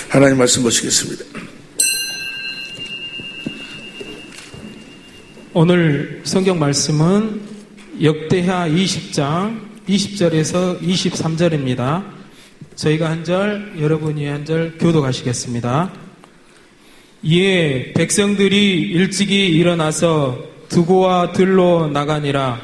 하나님 말씀 보시겠습니다. 오늘 성경 말씀은 역대하 20장 20절에서 23절입니다. 저희가 한 절, 여러분이 한 절 교독하시겠습니다. 이에 백성들이 일찍이 일어나서 두고와 들로 나가니라.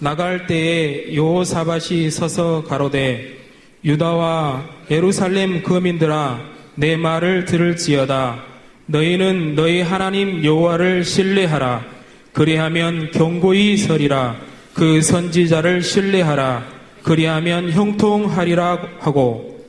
나갈 때에 여호사밧이 서서 가로되 유다와 예루살렘 거민들아 내 말을 들을지어다. 너희는 너희 하나님 여호와를 신뢰하라. 그리하면 견고히 서리라. 그 선지자를 신뢰하라. 그리하면 형통하리라 하고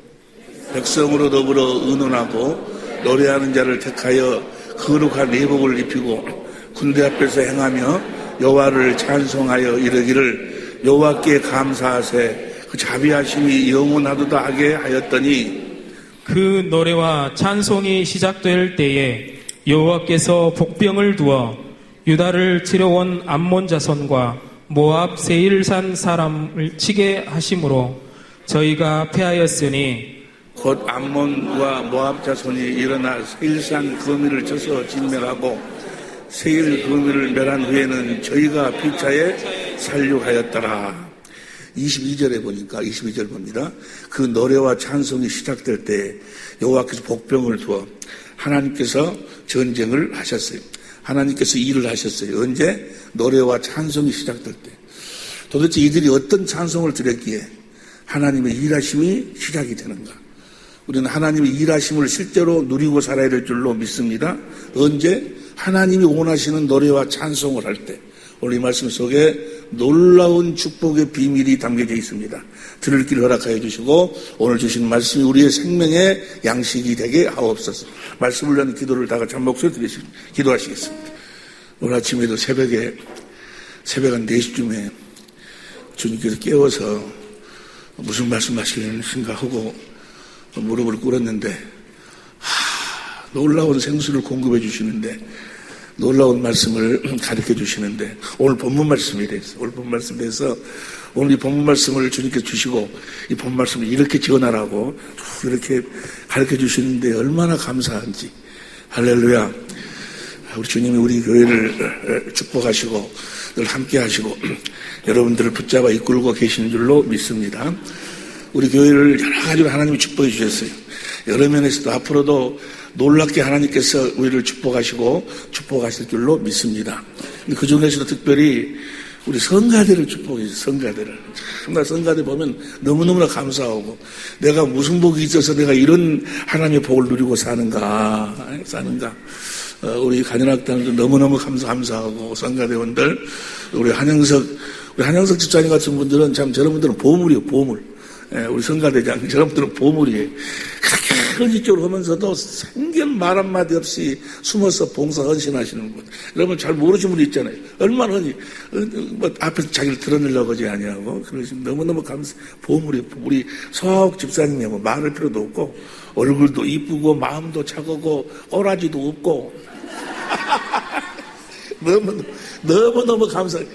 백성으로 더불어 의논하고 노래하는 자를 택하여 거룩한 예복을 입히고 군대 앞에서 행하며 여호와를 찬송하여 이르기를 여호와께 감사하세 그 자비하심이 영원하도다 하게 하였더니 그 노래와 찬송이 시작될 때에 여호와께서 복병을 두어 유다를 치러온 암몬 자손과 모압 세일산 사람을 치게 하심으로 저희가 패하였으니 곧 암몬과 모압 자손이 일어나 세일산 거민을 쳐서 진멸하고 세일 거민을 멸한 후에는 저희가 피차에 살육하였더라. 22절에 보니까 22절 봅니다. 그 노래와 찬송이 시작될 때 여호와께서 복병을 두어 하나님께서 전쟁을 하셨어요. 하나님께서 일을 하셨어요. 언제? 노래와 찬송이 시작될 때. 도대체 이들이 어떤 찬송을 드렸기에 하나님의 일하심이 시작이 되는가? 우리는 하나님의 일하심을 실제로 누리고 살아야 될 줄로 믿습니다. 언제? 하나님이 원하시는 노래와 찬송을 할 때. 오늘 이 말씀 속에 놀라운 축복의 비밀이 담겨져 있습니다. 들을 길 허락하여 주시고 오늘 주신 말씀이 우리의 생명의 양식이 되게 하옵소서. 말씀을 위한 기도를 다 같이 한 목소리 기도하시겠습니다. 오늘 아침에도 새벽에 새벽 한 4시쯤에 주님께서 깨워서 무슨 말씀 하시려는가 하고 무릎을 꿇었는데 놀라운 생수를 공급해 주시는데 놀라운 말씀을 가르쳐 주시는데 오늘 본문 말씀에 대해서 오늘 이 본문 말씀을 주님께서 주시고 이 본문 말씀을 이렇게 지어나라고 이렇게 가르쳐 주시는데 얼마나 감사한지. 할렐루야. 우리 주님이 우리 교회를 축복하시고 늘 함께 하시고 여러분들을 붙잡아 이끌고 계시는 줄로 믿습니다. 우리 교회를 여러 가지로 하나님이 축복해 주셨어요. 여러 면에서도 앞으로도 놀랍게 하나님께서 우리를 축복하실 줄로 믿습니다. 근데 그 중에서도 특별히 우리 성가대를 축복해 주세요. 성가대를. 정말 성가대 보면 너무너무나 감사하고 내가 무슨 복이 있어서 내가 이런 하나님의 복을 누리고 사는가. 우리 간현학단도 너무너무 감사하고 성가대원들 우리 한영석 집사님 같은 분들은 참 저런 분들은 보물이에요. 보물. 우리 성가대장 저런 분들은 보물이에요. 그렇게 헌신적으로 하면서도 생전 말 한마디 없이 숨어서 봉사 헌신하시는 분. 여러분 잘 모르시는 분이 있잖아요. 얼마나 앞에서 자기를 드러내려고 하지 아니하고 그러시면 너무너무 보물이에요. 우리 서하옥 집사님이 말할 필요도 없고 얼굴도 이쁘고 마음도 차가고 꼬라지도 없고 너무너무 감사해요.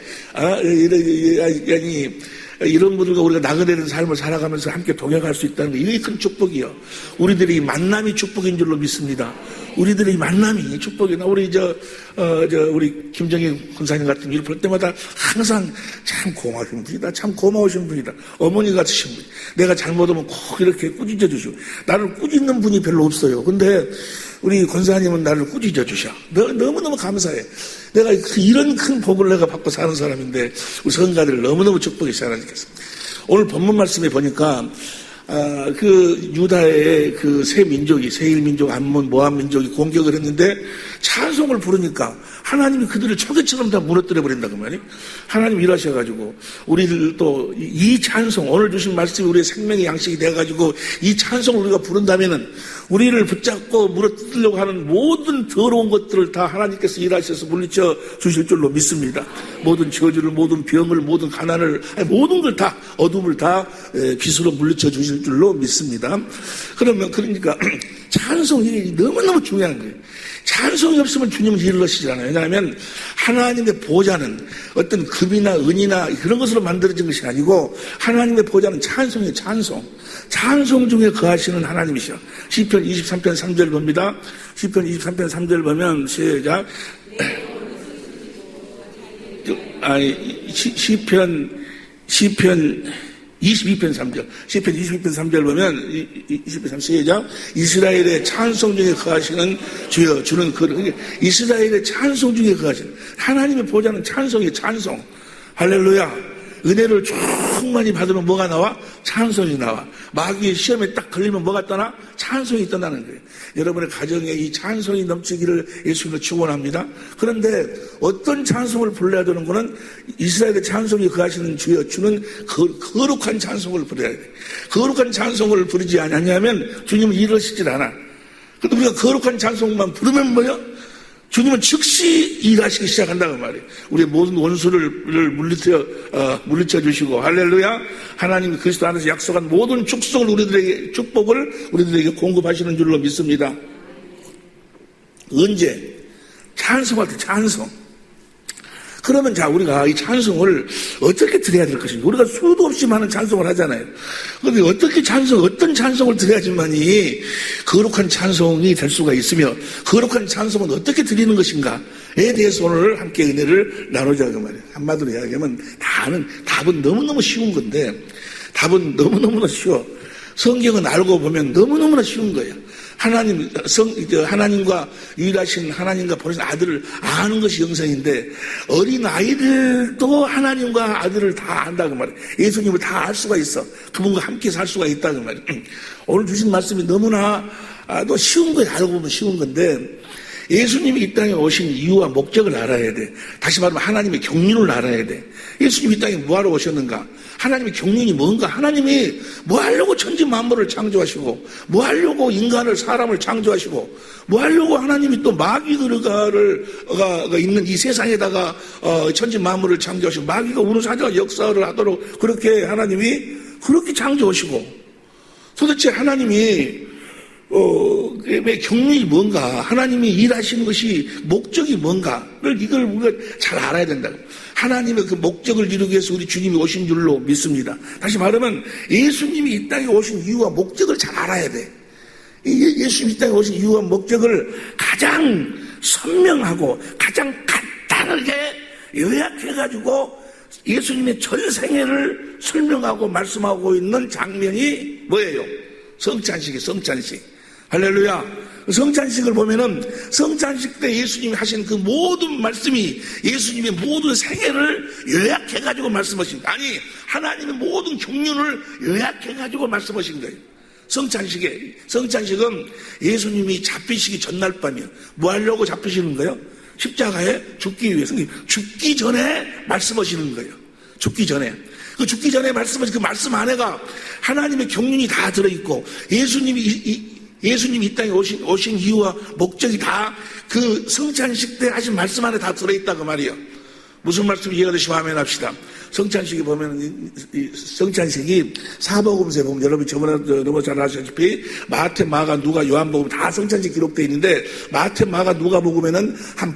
이런 분들과 우리가 나그네된 삶을 살아가면서 함께 동행할 수 있다는 게 이게 큰 축복이요. 우리들이 만남이 축복인 줄로 믿습니다. 우리들의 만남이 축복이나 우리 우리 김정희 군사님 같은 일 볼 때마다 항상 참 고마우신 분이다. 참 고마우신 분이다. 어머니 같으신 분. 내가 잘못하면 꼭 이렇게 꾸짖어 주시고 나를 꾸짖는 분이 별로 없어요. 근데 우리 권사님은 나를 꾸짖어 주셔. 너무너무 감사해. 내가 이런 큰 복을 내가 받고 사는 사람인데 우리 성가들을 너무너무 축복해 주시겠습니다. 오늘 본문 말씀에 보니까 그 유다의 그 세 민족이 세일 민족, 암몬, 모압 민족이 공격을 했는데 찬송을 부르니까 하나님이 그들을 초계처럼 다 무너뜨려 버린다고 말이에요. 하나님 일하셔가지고 우리들 또 이 찬송 오늘 주신 말씀이 우리의 생명의 양식이 돼가지고 이 찬송을 우리가 부른다면은 우리를 붙잡고 무너뜨리려고 하는 모든 더러운 것들을 다 하나님께서 일하셔서 물리쳐 주실 줄로 믿습니다. 모든 저주를, 모든 병을, 모든 가난을, 모든 걸 다 어둠을 다 빛으로 물리쳐 주실 줄로 믿습니다. 그러니까 찬송이 너무너무 중요한 거예요. 찬송이 없으면 주님은 일을 하시지 않아요. 왜냐하면 하나님의 보좌는 어떤 금이나 은이나 그런 것으로 만들어진 것이 아니고 하나님의 보좌는 찬송이에요. 찬송 중에 거하시는 하나님이셔. 시편 23편 3절 봅니다. 시편 23편 3절 보면 시작. 시편 22편 3절. 시편 22편 3절 보면 20편 3절 시작. 이스라엘의 찬송 중에 거하시는 주여 주는 이스라엘의 찬송 중에 거하시는 하나님의 보좌는 찬송이에요. 찬송. 할렐루야. 은혜를 충만히 받으면 뭐가 나와? 찬송이 나와. 마귀의 시험에 딱 걸리면 뭐가 떠나? 찬송이 떠나는 거예요. 여러분의 가정에 이 찬송이 넘치기를 예수님으로 축원합니다. 그런데 어떤 찬송을 불러야 되는 거는 이스라엘의 찬송이 거하시는 주여 주는 거룩한 찬송을 부려야 돼. 거룩한 찬송을 부르지 않냐면 주님은 일하시질 않아. 근데 우리가 거룩한 찬송만 부르면 뭐야? 주님은 즉시 일하시기 시작한다고 말이에요. 우리의 모든 원수를 물리쳐 주시고, 할렐루야. 하나님이 그리스도 안에서 약속한 모든 축복을 우리들에게 공급하시는 줄로 믿습니다. 언제? 찬송할 때 찬송. 그러면 자, 우리가 이 찬송을 어떻게 드려야 될 것인가? 우리가 수도 없이 많은 찬송을 하잖아요. 그런데 어떤 찬송을 드려야지만이 거룩한 찬송이 될 수가 있으며, 거룩한 찬송은 어떻게 드리는 것인가에 대해서 오늘 함께 은혜를 나누자, 그 말이에요. 한마디로 이야기하면 답은 너무너무 쉬운 건데, 답은 너무너무나 쉬워. 성경은 알고 보면 너무너무나 쉬운 거예요. 하나님과 유일하신 하나님과 보내신 아들을 아는 것이 영생인데, 어린 아이들도 하나님과 아들을 다 안다고 말이에요. 예수님을 다 알 수가 있어. 그분과 함께 살 수가 있다고 말이에요. 오늘 주신 말씀이 너무나 또 쉬운 거예요. 알고 보면 쉬운 건데, 예수님이 이 땅에 오신 이유와 목적을 알아야 돼. 다시 말하면 하나님의 경륜을 알아야 돼. 예수님이 이 땅에 뭐하러 오셨는가? 하나님의 경륜이 뭔가? 하나님이 뭐 하려고 천지 만물을 창조하시고, 뭐 하려고 사람을 창조하시고, 뭐 하려고 하나님이 또 마귀가 있는 이 세상에다가 천지 만물을 창조하시고, 마귀가 우르사자 역사를 하도록 그렇게 하나님이 그렇게 창조하시고, 도대체 하나님이 왜 경륜이 뭔가, 하나님이 일하시는 것이 목적이 뭔가를 이걸 우리가 잘 알아야 된다. 하나님의 그 목적을 이루기 위해서 우리 주님이 오신 줄로 믿습니다. 다시 말하면 예수님이 이 땅에 오신 이유와 목적을 잘 알아야 돼. 예수님이 이 땅에 오신 이유와 목적을 가장 선명하고 가장 간단하게 요약해가지고 예수님의 전생애를 설명하고 말씀하고 있는 장면이 뭐예요? 성찬식. 할렐루야. 성찬식을 보면은 성찬식 때 예수님이 하신 그 모든 말씀이 예수님의 모든 생애를 요약해가지고 말씀하신 거예요. 아니, 하나님의 모든 경륜을 요약해가지고 말씀하신 거예요. 성찬식은 예수님이 잡히시기 전날 밤이요. 뭐 하려고 잡히시는 거예요? 십자가에 죽기 위해서. 죽기 전에 말씀하시는 거예요. 죽기 전에 말씀하신 그 말씀 안에가 하나님의 경륜이 다 들어있고, 예수님이 이 땅에 오신 이유와 목적이 다 그 성찬식 때 하신 말씀 안에 다 들어있다고 말이에요. 무슨 말씀 이해가 되시면 아멘 합시다. 성찬식이 보면, 성찬식이 사복음서에 보면, 여러분이 저번에 너무 잘 아시다시피 마태, 마가, 누가, 요한복음 다 성찬식 기록되어 있는데, 마태, 마가, 누가복음에는 한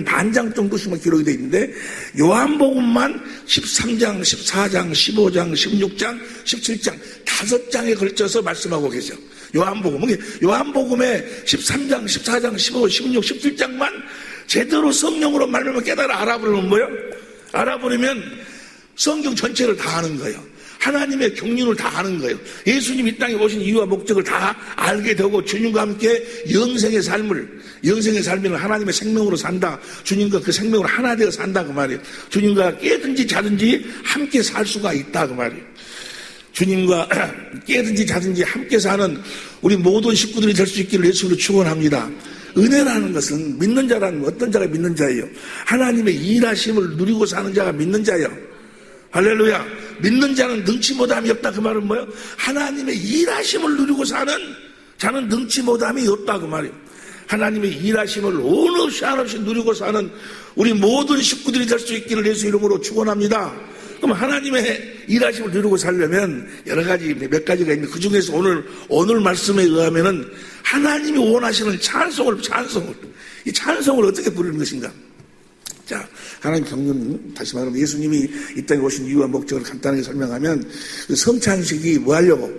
반장 정도씩만 기록이 되어 있는데, 요한복음만 13장, 14장, 15장, 16장, 17장 5장에 걸쳐서 말씀하고 계셔. 요한복음에 13장, 14장, 15, 16, 17장만 제대로 성령으로 말하면 깨달아 알아버리면 뭐예요? 알아버리면 성경 전체를 다 아는 거예요. 하나님의 경륜을 다 아는 거예요. 예수님이 이 땅에 오신 이유와 목적을 다 알게 되고, 주님과 함께 영생의 삶을 하나님의 생명으로 산다. 주님과 그 생명으로 하나 되어 산다 그 말이에요. 주님과 깨든지 자든지 함께 살 수가 있다 그 말이에요. 주님과 깨든지 자든지 함께 사는 우리 모든 식구들이 될 수 있기를 예수로 축원합니다. 은혜라는 것은 믿는 자라는 어떤 자가 믿는 자예요? 하나님의 일하심을 누리고 사는 자가 믿는 자예요. 할렐루야. 믿는 자는 능치 못함이 없다. 그 말은 뭐예요? 하나님의 일하심을 누리고 사는 자는 능치 못함이 없다 그 말이에요. 하나님의 일하심을 온 없이 한없이 누리고 사는 우리 모든 식구들이 될 수 있기를 예수 이름으로 축원합니다. 그럼 하나님의 일하심을 누리고 살려면 여러 가지, 몇 가지가 있는데, 그 중에서 오늘 말씀에 의하면은 하나님이 원하시는 찬송을, 이 찬송을 어떻게 부르는 것인가? 자, 하나님 경륜, 다시 말하면 예수님이 이 땅에 오신 이유와 목적을 간단하게 설명하면 그 성찬식이 뭐 하려고?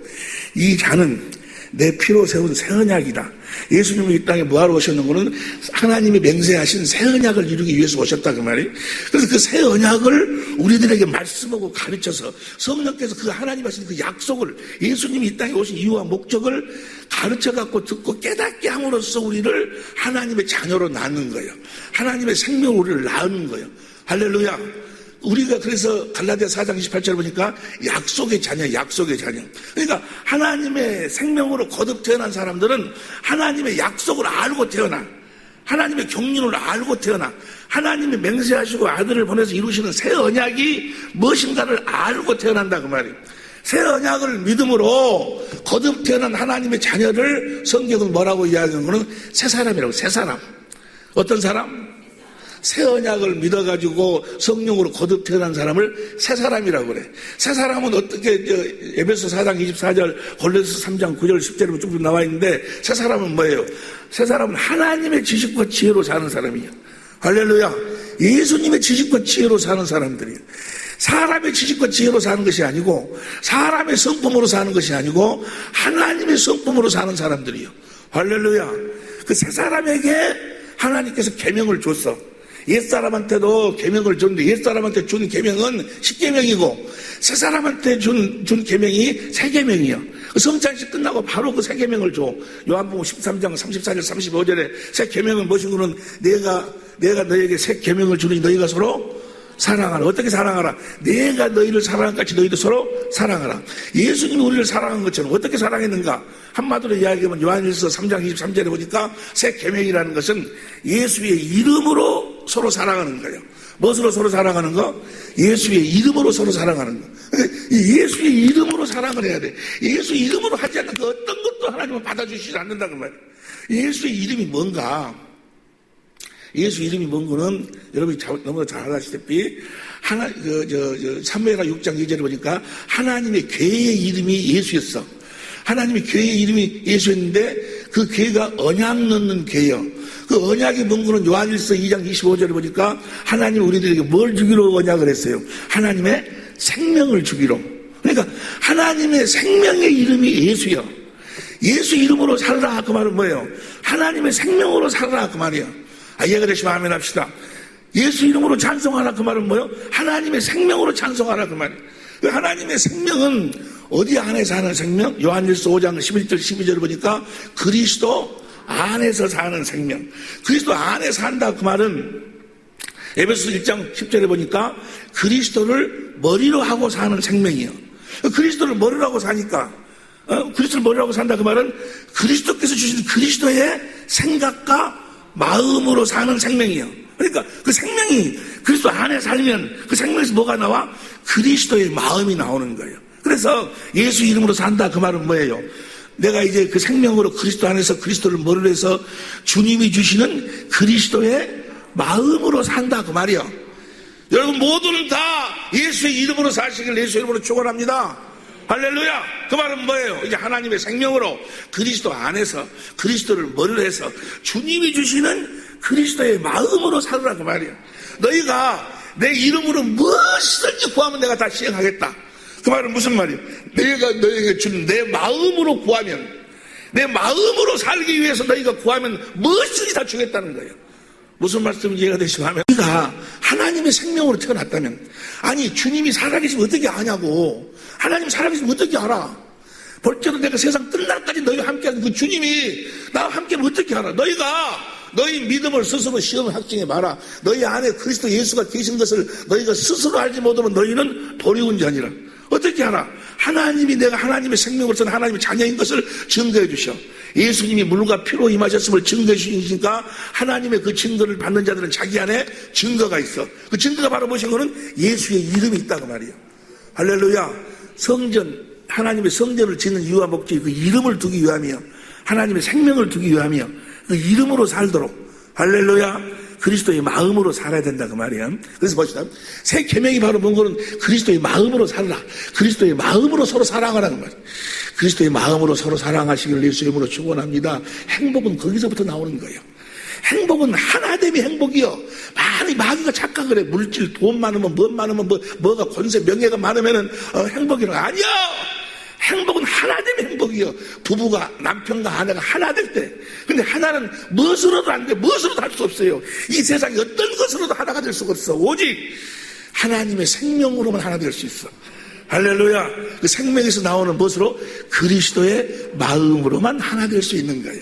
이 잔은 내 피로 세운 새 언약이다. 예수님이 이 땅에 뭐하러 오셨는 거는 하나님이 맹세하신 새 언약을 이루기 위해서 오셨다 그 말이에요. 그래서 그 새 언약을 우리들에게 말씀하고 가르쳐서 성령께서 그 하나님 하신 그 약속을 예수님이 이 땅에 오신 이유와 목적을 가르쳐갖고 듣고 깨닫게 함으로써 우리를 하나님의 자녀로 낳는 거예요. 하나님의 생명으로 우리를 낳는 거예요. 할렐루야. 우리가 그래서 갈라디아 4장 28절 보니까 약속의 자녀, 약속의 자녀. 그러니까 하나님의 생명으로 거듭 태어난 사람들은 하나님의 약속을 알고 태어나. 하나님의 경륜을 알고 태어나. 하나님이 맹세하시고 아들을 보내서 이루시는 새 언약이 무엇인가를 알고 태어난다 그 말이에요. 새 언약을 믿음으로 거듭 태어난 하나님의 자녀를 성경은 뭐라고 이야기하는 거는 새 사람이라고. 새 사람. 어떤 사람? 새 언약을 믿어가지고 성령으로 거듭 태어난 사람을 새 사람이라고 그래. 새 사람은 어떻게, 에베소 4장 24절, 골로새 3장 9절 10절에 쭉 나와 있는데, 새 사람은 뭐예요? 새 사람은 하나님의 지식과 지혜로 사는 사람이에요. 할렐루야. 예수님의 지식과 지혜로 사는 사람들이에요. 사람의 지식과 지혜로 사는 것이 아니고, 사람의 성품으로 사는 것이 아니고, 하나님의 성품으로 사는 사람들이에요. 할렐루야. 그 새 사람에게 하나님께서 계명을 줬어. 옛사람한테도 계명을 줬는데 옛사람한테 준 계명은 10계명이고 새 사람한테 준 계명이 새 계명이야. 성찬식 끝나고 바로 그 새 계명을 줘. 요한복음 13장 34절 35절에 새 계명은 무엇이고는 내가 너에게 새 계명을 주니 너희가 서로 사랑하라. 어떻게 사랑하라? 내가 너희를 사랑한 같이 너희도 서로 사랑하라. 예수님이 우리를 사랑한 것처럼 어떻게 사랑했는가? 한마디로 이야기하면 요한일서 3장 23절에 보니까 새 계명이라는 것은 예수의 이름으로 서로 사랑하는 거예요. 무엇으로 서로 사랑하는 거? 예수의 이름으로 서로 사랑하는 거. 예수의 이름으로 사랑을 해야 돼. 예수 이름으로 하지 않는 그 어떤 것도 하나님은 받아주시지 않는다 그 말이에요. 예수의 이름이 뭔가? 예수 이름이 뭔 거는 여러분이 너무 잘 아시다시피 사무엘하 6장 2절에 보니까 하나님의 괴의 이름이 예수였어. 하나님의 괴의 이름이 예수였는데 그 괴가 언약 넣는 괴요. 그 언약이 뭔 거는 요한일서 2장 25절에 보니까 하나님이 우리들에게 뭘 주기로 언약을 했어요? 하나님의 생명을 주기로. 그러니까 하나님의 생명의 이름이 예수요. 예수 이름으로 살라 그 말은 뭐예요? 하나님의 생명으로 살라 그 말이에요. 이해가 되시면 아멘 합시다. 예수 이름으로 찬송하라 그 말은 뭐예요? 하나님의 생명으로 찬송하라 그 말이에요. 하나님의 생명은 어디 안에 사는 생명? 요한일서 5장 11절 12절을 보니까 그리스도 안에서 사는 생명. 그리스도 안에 산다 그 말은 에베소 1장 10절에 보니까 그리스도를 머리로 하고 사는 생명이에요. 그리스도를 머리로 하고 사니까 그리스도를 머리로 하고 산다 그 말은 그리스도께서 주신 그리스도의 생각과 마음으로 사는 생명이에요. 그러니까 그 생명이 그리스도 안에 살면 그 생명에서 뭐가 나와? 그리스도의 마음이 나오는 거예요. 그래서 예수 이름으로 산다 그 말은 뭐예요? 내가 이제 그 생명으로 그리스도 안에서 그리스도를 머리로 해서 주님이 주시는 그리스도의 마음으로 산다 그 말이에요. 여러분 모두는 다 예수의 이름으로 사시길 예수의 이름으로 축원합니다. 할렐루야. 그 말은 뭐예요? 이제 하나님의 생명으로 그리스도 안에서 그리스도를 머리로 해서 주님이 주시는 그리스도의 마음으로 살으라 그 말이에요. 너희가 내 이름으로 무엇이든지 구하면 내가 다 시행하겠다. 그 말은 무슨 말이에요? 내가 너희에게 준 내 마음으로 구하면, 내 마음으로 살기 위해서 너희가 구하면 무엇이든지 다 주겠다는 거예요. 무슨 말씀인지 이해가 되시면 우리가 하나님의 생명으로 태어났다면, 아니 주님이 살아계시면 어떻게 아냐고. 하나님 살아계시면 어떻게 알아? 벌써도 내가 세상 끝날까지 너희와 함께하는 그 주님이 나와 함께하면 어떻게 알아? 너희 믿음을 스스로 시험 확증해 봐라. 너희 안에 그리스도 예수가 계신 것을 너희가 스스로 알지 못하면 너희는 도리운 자니라. 어떻게 알아? 하나님이 내가 하나님의 생명으로서는 하나님의 자녀인 것을 증거해 주셔. 예수님이 물과 피로 임하셨음을 증거해 주시니까 하나님의 그 증거를 받는 자들은 자기 안에 증거가 있어. 그 증거가 바로 무엇인 거는 예수의 이름이 있다고 말이에요. 할렐루야. 성전, 하나님의 성전을 짓는 이유와 목적이 그 이름을 두기 위함이요. 하나님의 생명을 두기 위함이요. 그 이름으로 살도록. 할렐루야. 그리스도의 마음으로 살아야 된다 그 말이에요. 그래서 봅시다. 새 계명이 바로 뭔 거는 그리스도의 마음으로 살라. 그리스도의 마음으로 서로 사랑하라 그 말이에요. 그리스도의 마음으로 서로 사랑하시길 예수 이름으로 축원합니다. 행복은 거기서부터 나오는 거예요. 행복은 하나됨이 행복이요. 많이 마귀가 착각을 해. 물질, 돈 많으면, 뭐가 권세, 명예가 많으면은, 행복이라. 아니요! 행복은 하나됨이 행복이요. 부부가, 남편과 아내가 하나 될 때. 근데 하나는 무엇으로도 안 돼. 무엇으로도 할 수 없어요. 이 세상에 어떤 것으로도 하나가 될 수가 없어. 오직 하나님의 생명으로만 하나 될 수 있어. 할렐루야. 그 생명에서 나오는 무엇으로? 그리스도의 마음으로만 하나 될 수 있는 거예요.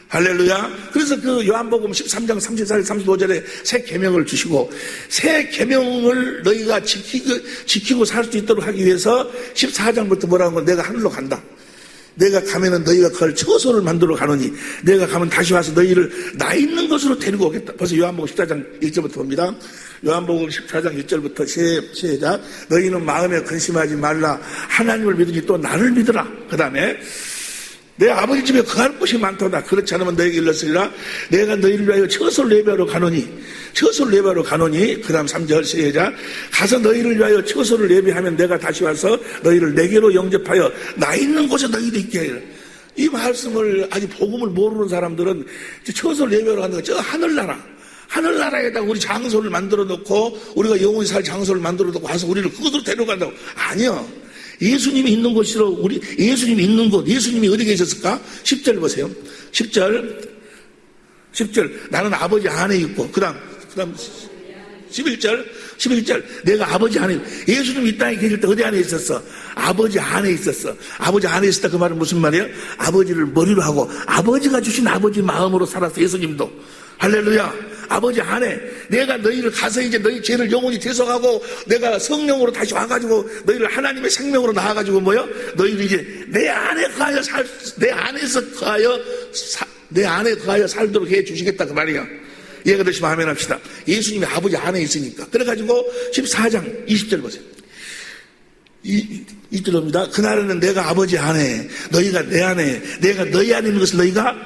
할렐루야. 그래서 그 요한복음 13장 34절 35절에 새 계명을 주시고 새 계명을 너희가 지키고 살 수 있도록 하기 위해서 14장부터 뭐라고 하면 내가 하늘로 간다. 내가 가면은 너희가 그걸 처소를 만들어 가노니 내가 가면 다시 와서 너희를 나 있는 곳으로 데리고 오겠다. 벌써 요한복음 14장 1절부터 봅니다. 요한복음 14장 1절부터 시작. 너희는 마음에 근심하지 말라. 하나님을 믿으니 또 나를 믿으라. 그 다음에 내 아버지 집에 거할 곳이 많도다. 그렇지 않으면 너에게 일렀으리라. 내가 너희를 위하여 처소를 예배하러 가노니 그 다음 3절 시작. 가서 너희를 위하여 처소를 예배하면 내가 다시 와서 너희를 내게로 영접하여 나 있는 곳에 너희도 있게 하리라. 이 말씀을 아직 복음을 모르는 사람들은 처소를 예배하러 가는 거 저 하늘나라에다가 우리 장소를 만들어 놓고 우리가 영원히 살 장소를 만들어 놓고 와서 우리를 그곳으로 데려간다고. 아니요. 예수님이 있는 곳으로 예수님이 있는 곳, 예수님이 어디 계셨을까? 10절 보세요. 10절. 나는 아버지 안에 있고, 그 다음 11절. 내가 아버지 안에, 예수님이 이 땅에 계실 때 어디 안에 있었어? 아버지 안에 있었어. 아버지 안에 있었다. 그 말은 무슨 말이에요? 아버지를 머리로 하고, 아버지가 주신 아버지 마음으로 살았어, 예수님도. 할렐루야. 아버지 안에 내가 너희를 가서 이제 너희 죄를 영원히 대속하고 내가 성령으로 다시 와가지고 너희를 하나님의 생명으로 나와가지고 너희를 이제 내 안에 거하여 살도록 해 주시겠다 그 말이야. 이해가 되시면 아멘 합시다. 예수님이 아버지 안에 있으니까. 그래가지고 14장 20절 보세요. 이들입니다. 그날에는 내가 아버지 안에 너희가 내 안에 내가 너희 안에 있는 것을 너희가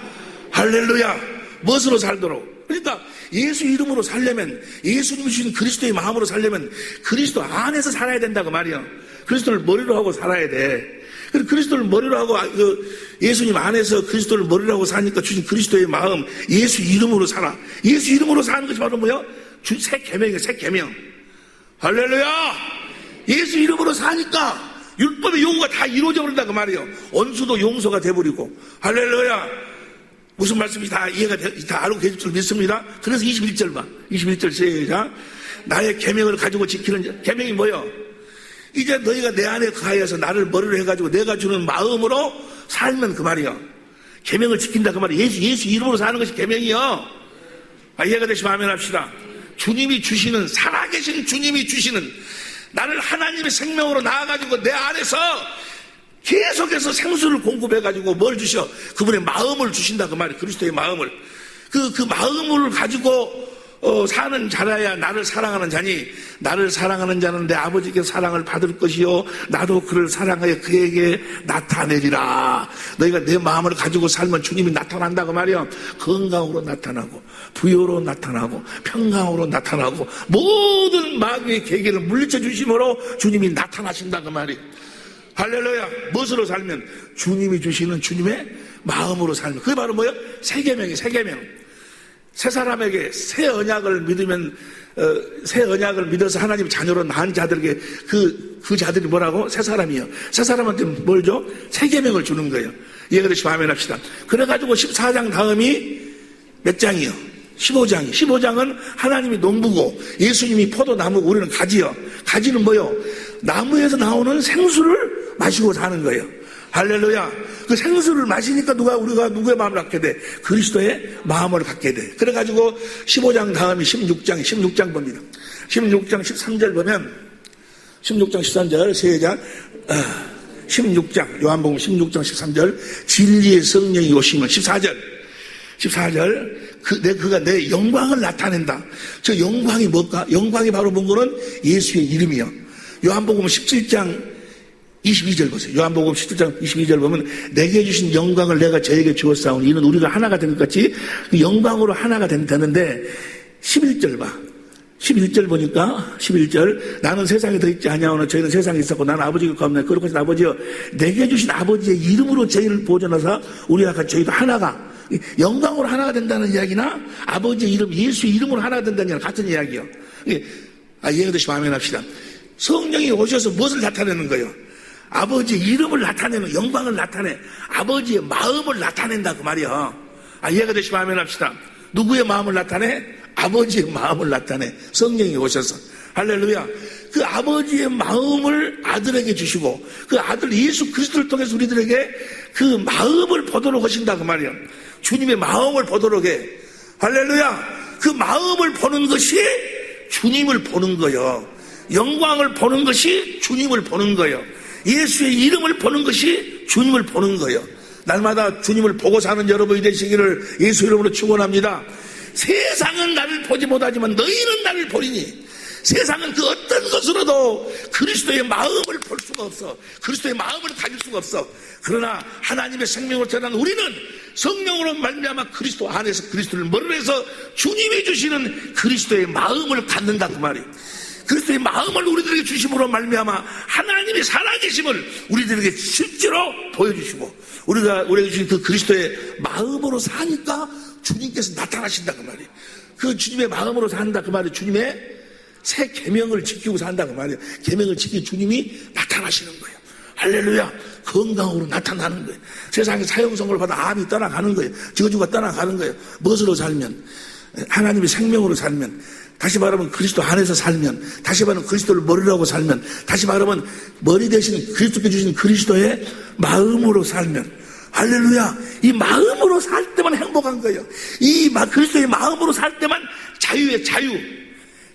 할렐루야 무엇으로 살도록. 그러니까 예수 이름으로 살려면 예수님이 주신 그리스도의 마음으로 살려면 그리스도 안에서 살아야 된다고 말이야. 그리스도를 머리로 하고 살아야 돼. 그래서 그리스도를 머리로 하고 예수님 안에서 그리스도를 머리로 하고 사니까 주신 그리스도의 마음 예수 이름으로 살아. 예수 이름으로 사는 것이 바로 뭐야? 새 계명이야. 새 계명. 할렐루야. 예수 이름으로 사니까 율법의 요구가 다 이루어져 버린다 그 말이에요. 원수도 용서가 돼버리고. 할렐루야. 무슨 말씀인지 다 이해가 다 알고 계실 줄 믿습니다. 그래서 21절 봐. 21절 시작. 나의 계명을 가지고 지키는 계명이 뭐요? 이제 너희가 내 안에 거하여서 나를 머리로 해가지고 내가 주는 마음으로 살면 그 말이요. 계명을 지킨다 그 말이에요. 예수 이름으로 사는 것이 계명이요. 이해가 되시면 아멘 합시다. 주님이 주시는 살아계신 주님이 주시는 나를 하나님의 생명으로 나아가지고 내 안에서 계속해서 생수를 공급해가지고 뭘 주셔? 그분의 마음을 주신다 그 말이에요. 그리스도의 마음을. 그 마음을 가지고 사는 자라야 나를 사랑하는 자니 나를 사랑하는 자는 내 아버지께 사랑을 받을 것이요 나도 그를 사랑하여 그에게 나타내리라. 너희가 내 마음을 가지고 살면 주님이 나타난다 그 말이야. 건강으로 나타나고 부여로 나타나고 평강으로 나타나고 모든 마귀의 계계를 물리쳐 주심으로 주님이 나타나신다 그 말이야. 할렐루야. 무엇으로 살면? 주님이 주시는 주님의 마음으로 살면. 그게 바로 뭐예요? 새 계명이에요. 새 계명. 새 사람에게 새 언약을 믿으면 새 언약을 믿어서 하나님 자녀로 낳은 자들에게 그 자들이 뭐라고? 새 사람이에요. 새 사람한테 뭘 줘? 새 계명을 주는 거예요. 이해가 되시면 아멘 합시다. 그래가지고 14장 다음이 몇 장이요? 15장이. 15장은 하나님이 농부고 예수님이 포도나무고 우리는 가지요. 가지는 뭐요? 나무에서 나오는 생수를 마시고 사는 거예요. 할렐루야. 그 생수를 마시니까 우리가 누구의 마음을 갖게 돼? 그리스도의 마음을 갖게 돼. 그래가지고 15장 다음이 16장 봅니다. 16장 13절 보면 16장 13절 시작. 16장 요한복음 16장 13절 진리의 성령이 오시면 14절 그가 내 영광을 나타낸다. 저 영광이 뭘까? 영광이 바로 뭔가는 예수의 이름이요. 요한복음 17장 22절 보세요. 요한복음 17장 22절 보면 내게 주신 영광을 내가 저에게 주었사오니 이는 우리가 하나가 된 것 같이 그 영광으로 하나가 되는데 11절 봐. 11절 보니까 11절 나는 세상에 더 있지 아니하오나 저희는 세상에 있었고 나는 아버지가 가옵나니 그렇게 하신 아버지여 내게 주신 아버지의 이름으로 저희를 보존하사 우리가 같이 저희도 하나가 영광으로 하나가 된다는 이야기나 아버지의 이름, 예수의 이름으로 하나가 된다는 이야기랑 같은 이야기예요. 이해가 되시면 아멘 합시다. 성령이 오셔서 무엇을 나타내는 거예요? 아버지의 이름을 나타내는, 영광을 나타내, 아버지의 마음을 나타낸다 그 말이야. 이해가 되시면 아멘 합시다. 누구의 마음을 나타내? 아버지의 마음을 나타내. 성령이 오셔서. 할렐루야. 그 아버지의 마음을 아들에게 주시고 그 아들 예수 그리스도를 통해서 우리들에게 그 마음을 보도록 하신다 그 말이야. 주님의 마음을 보도록 해. 할렐루야. 그 마음을 보는 것이 주님을 보는 거예요. 영광을 보는 것이 주님을 보는 거예요. 예수의 이름을 보는 것이 주님을 보는 거예요. 날마다 주님을 보고 사는 여러분이 되시기를 예수 이름으로 축원합니다. 세상은 나를 보지 못하지만 너희는 나를 보리니. 세상은 그 어떤 것으로도 그리스도의 마음을 볼 수가 없어. 그리스도의 마음을 가질 수가 없어. 그러나 하나님의 생명을 태어난 우리는 성령으로 말미암아 그리스도 안에서 그리스도를 머리에서 주님이 주시는 그리스도의 마음을 갖는다 그 말이에요. 그리스도의 마음을 우리들에게 주심으로 말미암아 하나님의 살아계심을 우리들에게 실제로 보여주시고 우리에게 주신 그 그리스도의 마음으로 사니까 주님께서 나타나신다 그 말이에요. 그 주님의 마음으로 산다 그 말이에요. 주님의 새 계명을 지키고 산다 그 말이에요. 계명을 지키는 주님이 나타나시는 거예요. 할렐루야. 건강으로 나타나는 거예요. 세상에 사형선고를 받아 암이 떠나가는 거예요. 저주가 떠나가는 거예요. 무엇으로 살면? 하나님의 생명으로 살면, 다시 말하면 그리스도 안에서 살면, 다시 말하면 그리스도를 머리로 하고 살면, 다시 말하면 머리 대신 그리스도께 주신 그리스도의 마음으로 살면, 할렐루야. 이 마음으로 살 때만 행복한 거예요. 이 그리스도의 마음으로 살 때만 자유의 자유.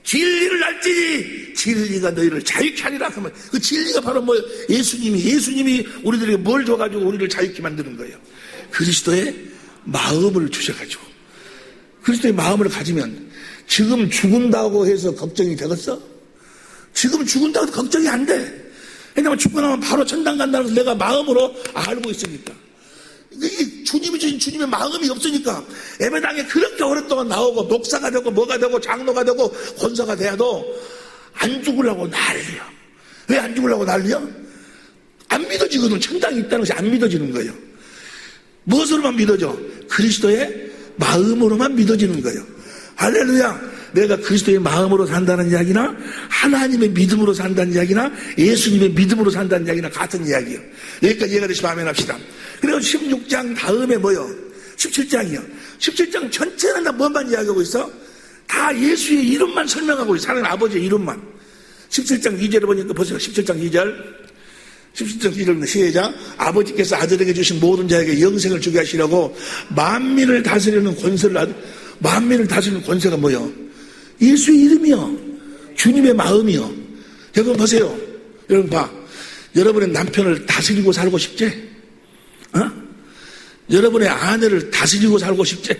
진리를 알지니 진리가 너희를 자유케 하리라 하면 그 진리가 바로 뭐예요? 예수님이 우리들에게 뭘 줘가지고 우리를 자유케 만드는 거예요. 그리스도의 마음을 주셔가지고 그리스도의 마음을 가지면 지금 죽은다고 해서 걱정이 되겠어? 지금 죽은다고 해서 걱정이 안 돼. 왜냐면 죽고 나면 바로 천당 간다는 것을 내가 마음으로 알고 있으니까. 이게 주님이 주신 주님의 마음이 없으니까 예배당에 그렇게 오랫동안 나오고 목사가 되고 뭐가 되고 장로가 되고 권사가 돼도 안 죽으려고 난리야. 왜 안 죽으려고 난리야? 안 믿어지거든. 천당이 있다는 것이 안 믿어지는 거예요. 무엇으로만 믿어져? 그리스도의 마음으로만 믿어지는 거예요. 할렐루야. 내가 그리스도의 마음으로 산다는 이야기나 하나님의 믿음으로 산다는 이야기나 예수님의 믿음으로 산다는 이야기나 같은 이야기예요. 여기까지 이해가 되시면 아멘 합시다. 그리고 16장 다음에 뭐요? 17장이요. 17장 전체는 다 뭐만 이야기하고 있어? 다 예수의 이름만 설명하고 있어. 하나님 아버지의 이름만. 17장 2절에 보니까 보세요. 17장 2절. 17장 2절입니다. 시작. 아버지께서 아들에게 주신 모든 자에게 영생을 주게 하시려고 만민을 다스리는 권세를 만민을 다스리는 권세가 뭐요? 예수의 이름이요. 주님의 마음이요. 여러분 보세요. 여러분 봐. 여러분의 남편을 다스리고 살고 싶지? 여러분의 아내를 다스리고 살고 싶지?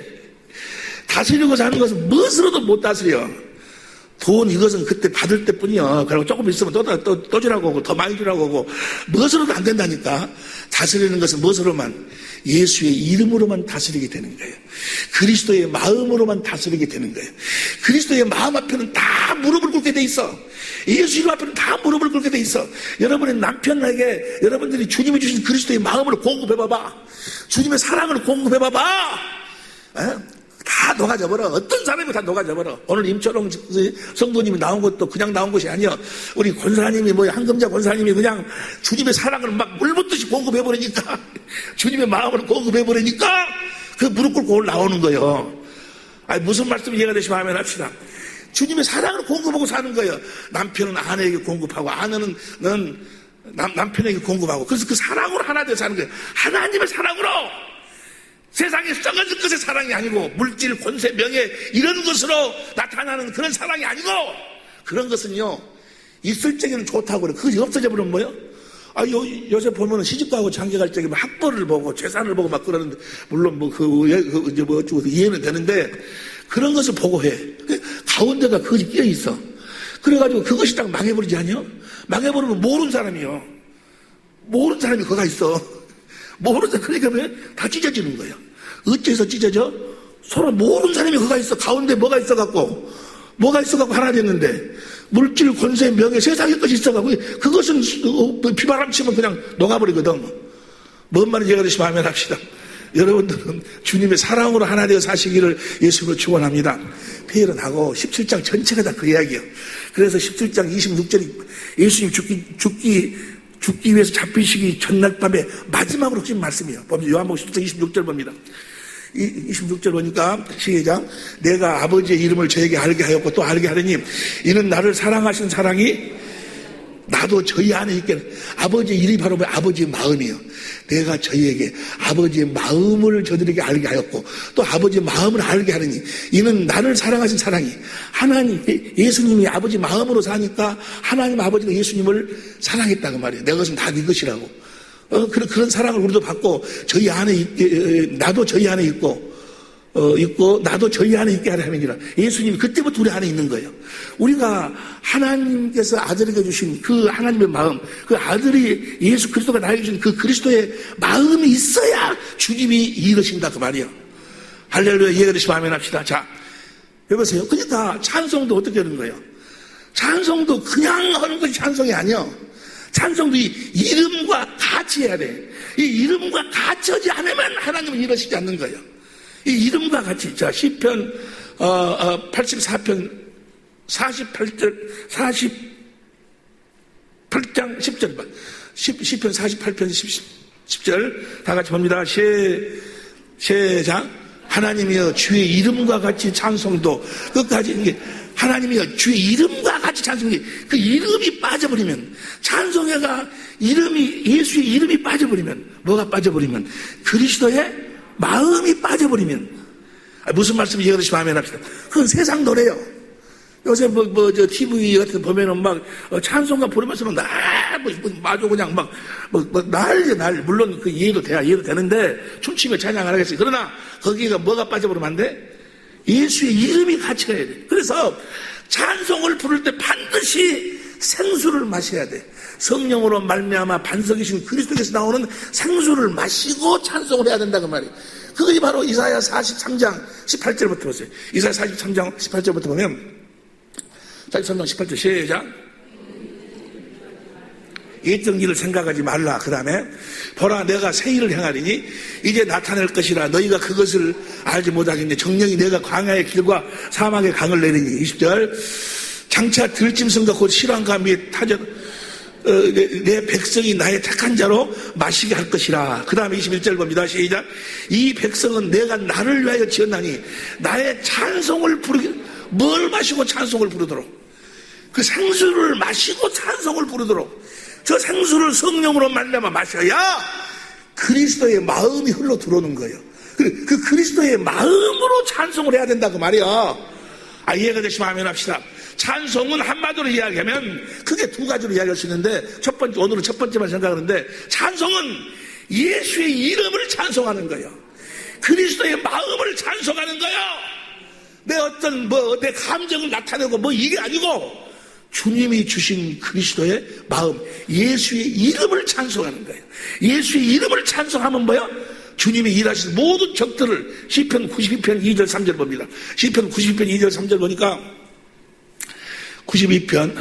다스리고 사는 것은 무엇으로도 못 다스려. 돈 이것은 그때 받을 때뿐이야. 그리고 조금 있으면 또 주라고 하고 더 많이 주라고 하고 무엇으로도 안 된다니까. 다스리는 것은 무엇으로만? 예수의 이름으로만 다스리게 되는 거예요. 그리스도의 마음으로만 다스리게 되는 거예요. 그리스도의 마음 앞에는 다 무릎을 꿇게 돼 있어. 예수 이름 앞에는 다 무릎을 꿇게 돼 있어. 여러분의 남편에게 여러분들이 주님이 주신 그리스도의 마음을 공급해봐봐. 주님의 사랑을 공급해봐봐. 다 녹아져버려. 어떤 사람이 다 녹아져버려. 오늘 임철홍 성도님이 나온 것도 그냥 나온 것이 아니야. 우리 권사님이 한금자 권사님이 그냥 주님의 사랑을 막 물붓듯이 공급해버리니까 주님의 마음을 공급해버리니까 그 무릎 꿇고 올라오는 거예요. 무슨 말씀 이해가 되시면 하면 합시다. 주님의 사랑을 공급하고 사는 거예요. 남편은 아내에게 공급하고 아내는 남편에게 공급하고 그래서 그 사랑으로 하나 되어 사는 거예요. 하나님의 사랑으로. 세상에 썩어질 것의 사랑이 아니고 물질, 권세, 명예 이런 것으로 나타나는 그런 사랑이 아니고 그런 것은요 있을 적에는 좋다고 그래. 그것이 없어져 버리면 뭐예요? 요새 보면은 시집가고 장가갈 적에 학벌을 보고 재산을 보고 막 그러는데 물론 어쩌고 이해는 되는데 그런 것을 보고 해. 가운데가 그것이 끼어 있어. 그래가지고 그것이 딱 망해버리지 않냐? 망해버리면 모르는 사람이요. 모르는 사람이 거가 있어. 모르는 그러니까 왜? 다 찢어지는 거예요. 어째서 찢어져? 서로 모르는 사람이 거가 있어. 가운데 뭐가 있어갖고 하나 됐는데 물질, 권세, 명예, 세상의 것이 있어갖고 그것은 비바람 치면 그냥 녹아버리거든. 뭔 말인지 이해가 되시면 하면 합시다. 여러분들은 주님의 사랑으로 하나 되어 사시기를 예수님으로 축원합니다. 페일은 하고 17장 전체가 다 그 이야기예요. 그래서 17장 26절이 예수님 죽기 위해서 잡히시기 전날 밤에 마지막으로 하신 말씀이에요. 요한복음 17장 26절 봅니다. 26절 보니까 시작. 내가 아버지의 이름을 저에게 알게 하였고 또 알게 하려니 이는 나를 사랑하신 사랑이 나도 저희 안에 있게. 아버지의 일이 바로 아버지의 마음이에요. 내가 저희에게 아버지의 마음을 저들에게 알게 하였고 또 아버지의 마음을 알게 하느니 이는 나를 사랑하신 사랑이. 하나님 예수님이 아버지 마음으로 사니까 하나님 아버지가 예수님을 사랑했다고 말이에요. 내 것은 다 네 것이라고. 그런 사랑을 우리도 받고 저희 안에 나도 저희 안에 있고 나도 저희 안에 있게 하려 함이니라. 예수님이 그때부터 우리 안에 있는 거예요. 우리가 하나님께서 아들에게 주신 그 하나님의 마음, 그 아들이 예수 그리스도가 나에게 주신 그 그리스도의 마음이 있어야 주님이 이르신다 그 말이에요. 할렐루야. 이해가 되시면 아멘 합시다. 자, 여보세요. 그러니까 찬송도 어떻게 하는 거예요? 찬송도 그냥 하는 것이 찬송이 아니야. 찬송도 이 이름과 같이 해야 돼. 이 이름과 같이 하지 않으면 하나님은 이러시지 않는 거예요. 이 이름과 같이. 자, 시편 84편 48절 48장 10절 봐. 시편 48편 10절 다 같이 봅니다. 시작. 하나님이여 주의 이름과 같이 찬송도 끝까지 이게 하나님이여 주의 이름과 같이 찬송이. 그 이름이 빠져버리면 찬송회가 이름이 예수의 이름이 빠져버리면 뭐가 빠져버리면 그리스도의 마음이 빠져버리면. 무슨 말씀 이해가 되시면 아멘 합시다. 그건 세상 노래요. 요새 저 TV 같은 거 보면은 막 찬송가 부르면서 막 마주 그냥 막 난리. 물론 그 이해도 되는데 춤추며 찬양 안 하겠어요. 그러나 거기가 뭐가 빠져버리면 안 돼? 예수의 이름이 같이 가야 돼. 그래서 찬송을 부를 때 반드시 생수를 마셔야 돼. 성령으로 말미암아 반석이신 그리스도께서 나오는 생수를 마시고 찬송을 해야 된다고 말이에요. 그것이 바로 이사야 43장 18절부터 보세요. 이사야 43장 18절부터 보면 43장 18절 시작. 옛적 일을 생각하지 말라. 그 다음에 보라 내가 새 일을 행하리니 이제 나타낼 것이라 너희가 그것을 알지 못하겠네. 정령이 내가 광야의 길과 사막의 강을 내리니. 20절 장차 들짐승과 곧 실황과 및 타전 내 백성이 나의 택한 자로 마시게 할 것이라. 그 다음에 21절 봅니다. 시작. 이 백성은 내가 나를 위하여 지었나니 나의 찬송을 부르기. 뭘 마시고 찬송을 부르도록? 그 생수를 마시고 찬송을 부르도록. 저 생수를 성령으로 말미암아 마셔야 그리스도의 마음이 흘러 들어오는 거예요. 그 그리스도의 마음으로 찬송을 해야 된다고 말이야. 이해가 되시면 아멘 합시다. 찬송은 한마디로 이야기하면 크게 두 가지로 이야기할 수 있는데 오늘은 첫 번째만 생각하는데 찬송은 예수의 이름을 찬송하는 거예요. 그리스도의 마음을 찬송하는 거예요. 내 어떤 내 감정을 나타내고 이게 아니고 주님이 주신 그리스도의 마음, 예수의 이름을 찬송하는 거예요. 예수의 이름을 찬송하면 뭐요? 주님이 일하신 모든 적들을. 시편 92편 2절 3절 봅니다. 시편 92편 2절 3절 보니까 92편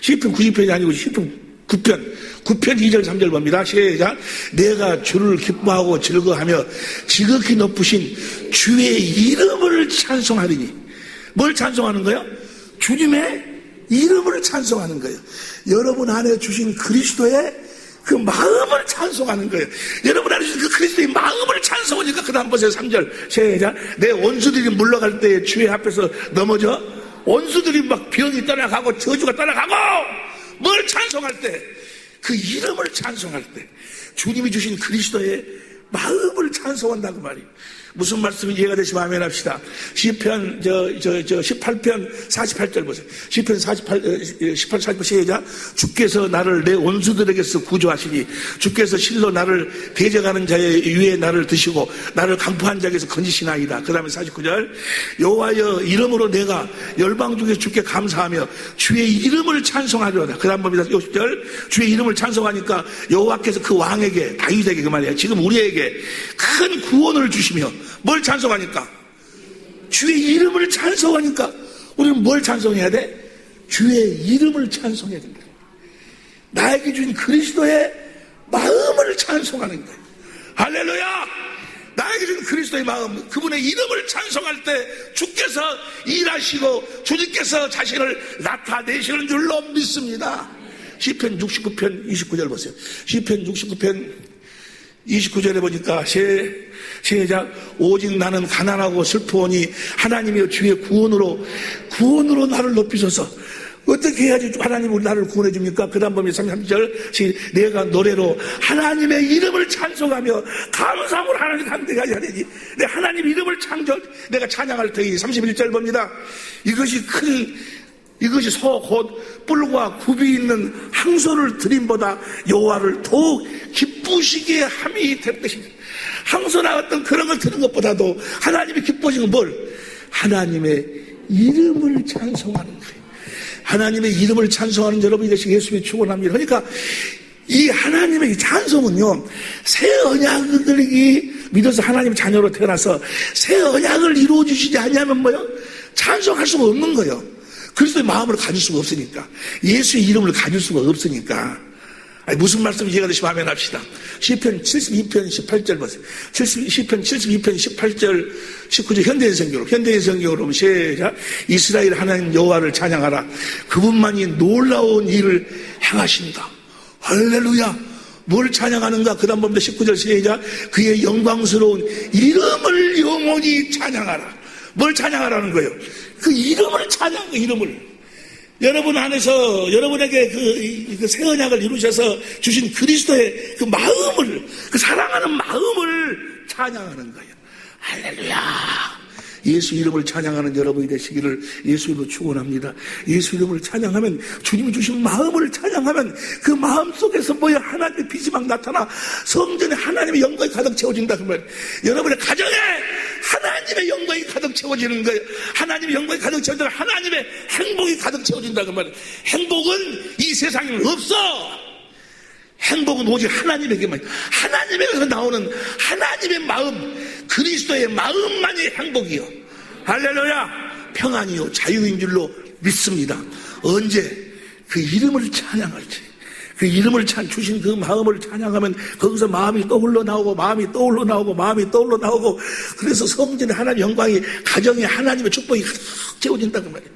시편 90편이 아니고 시편 9편 2절 3절 봅니다. 시작. 내가 주를 기뻐하고 즐거워하며 지극히 높으신 주의 이름을 찬송하리니. 뭘 찬송하는 거예요? 주님의 이름을 찬송하는 거예요. 여러분 안에 주신 그리스도의 그 마음을 찬송하는 거예요. 여러분 안에 주신 그 그리스도의 마음을 찬송하니까 그 다음 보세요. 3절 시작. 내 원수들이 물러갈 때 주의 앞에서 넘어져. 원수들이 막 병이 떠나가고 저주가 떠나가고. 뭘 찬송할 때? 그 이름을 찬송할 때 주님이 주신 그리스도의 마음을 찬송한다고 말이에요. 무슨 말씀인지 이해가 되시면 아멘 합시다. 시편 18편 48절 보세요. 시편 48절 시작. 주께서 나를 내 원수들에게서 구조하시니 주께서 실로 나를 대적하는 자의 위에 나를 드시고 나를 강포한 자에게서 건지시나이다. 그 다음에 49절 여호와여 이름으로 내가 열방 중에서 주께 감사하며 주의 이름을 찬송하리로다. 그 다음 봅니다. 50절 주의 이름을 찬송하니까 여호와께서 그 왕에게 다윗에게 그 말이에요. 지금 우리에게 큰 구원을 주시며 뭘 찬송하니까? 주의 이름을 찬송하니까 우리는 뭘 찬송해야 돼? 주의 이름을 찬송해야 된다. 나에게 주신 그리스도의 마음을 찬송하는 거예요. 할렐루야! 나에게 준 그리스도의 마음, 그분의 이름을 찬송할 때 주께서 일하시고 주님께서 자신을 나타내시는 줄로 믿습니다. 시편 69편 29절 보세요. 시편 69편 29절에 보니까 시작. 오직 나는 가난하고 슬프오니 하나님이여 주의 구원으로 나를 높이소서. 어떻게 해야지 하나님이 나를 구원해 줍니까? 그 다음 보면 33절 내가 노래로 하나님의 이름을 찬송하며 감사함으로 하나님 감대가 해야 되지. 내 하나님 이름을 내가 찬양할 테니 31절 봅니다. 이것이 소 곧 뿔과 굽이 있는 항소를 드림보다 여호와를 더욱 기쁘시게 함이 될 것입니다. 항소나 어떤 그런 걸 드는 것보다도 하나님이 기뻐지는 뭘? 하나님의 이름을 찬송하는 거예요. 하나님의 이름을 찬송하는 여러분이 되시기 예수님이 축원합니다. 그러니까 이 하나님의 찬송은요, 새 언약들이 믿어서 하나님 자녀로 태어나서 새 언약을 이루어 주시지 않냐면 뭐요? 찬송할 수가 없는 거예요. 그리스도의 마음을 가질 수가 없으니까, 예수의 이름을 가질 수가 없으니까. 아니, 무슨 말씀 이해가 되시면 아멘 합시다. 시편 72편 18절 보세요. 시편 72편 18절 19절 현대인성경으로 보면 시작. 이스라엘 하나님 여호와를 찬양하라. 그분만이 놀라운 일을 행하신다. 할렐루야. 뭘 찬양하는가? 그 다음 봅니다. 19절 시작. 그의 영광스러운 이름을 영원히 찬양하라. 뭘 찬양하라는 거예요? 그 이름을 찬양하는 이름을. 여러분 안에서 여러분에게 그 새 언약을 이루셔서 주신 그리스도의 그 마음을, 그 사랑하는 마음을 찬양하는 거예요. 할렐루야. 예수 이름을 찬양하는 여러분이 되시기를 예수 이름으로 축원합니다. 예수 이름을 찬양하면, 주님이 주신 마음을 찬양하면 그 마음 속에서 뭐야? 하나님의 빛이 막 나타나 성전에 하나님의 영광이 가득 채워진다 그 말. 여러분의 가정에 하나님의 영광이 가득 채워지는 거예요. 하나님의 영광이 가득 채워진다. 하나님의 행복이 가득 채워진다 그 말. 행복은 이 세상에는 없어. 행복은 오직 하나님에게만, 하나님에게서 나오는 하나님의 마음, 그리스도의 마음만이 행복이요. 할렐루야. 평안이요 자유인 줄로 믿습니다. 언제 그 이름을 찬양할지, 그 이름을 주신 그 마음을 찬양하면 거기서 마음이 떠올러 나오고, 그래서 성전에 하나님의 영광이, 가정에 하나님의 축복이 가득 채워진다고 말이에요.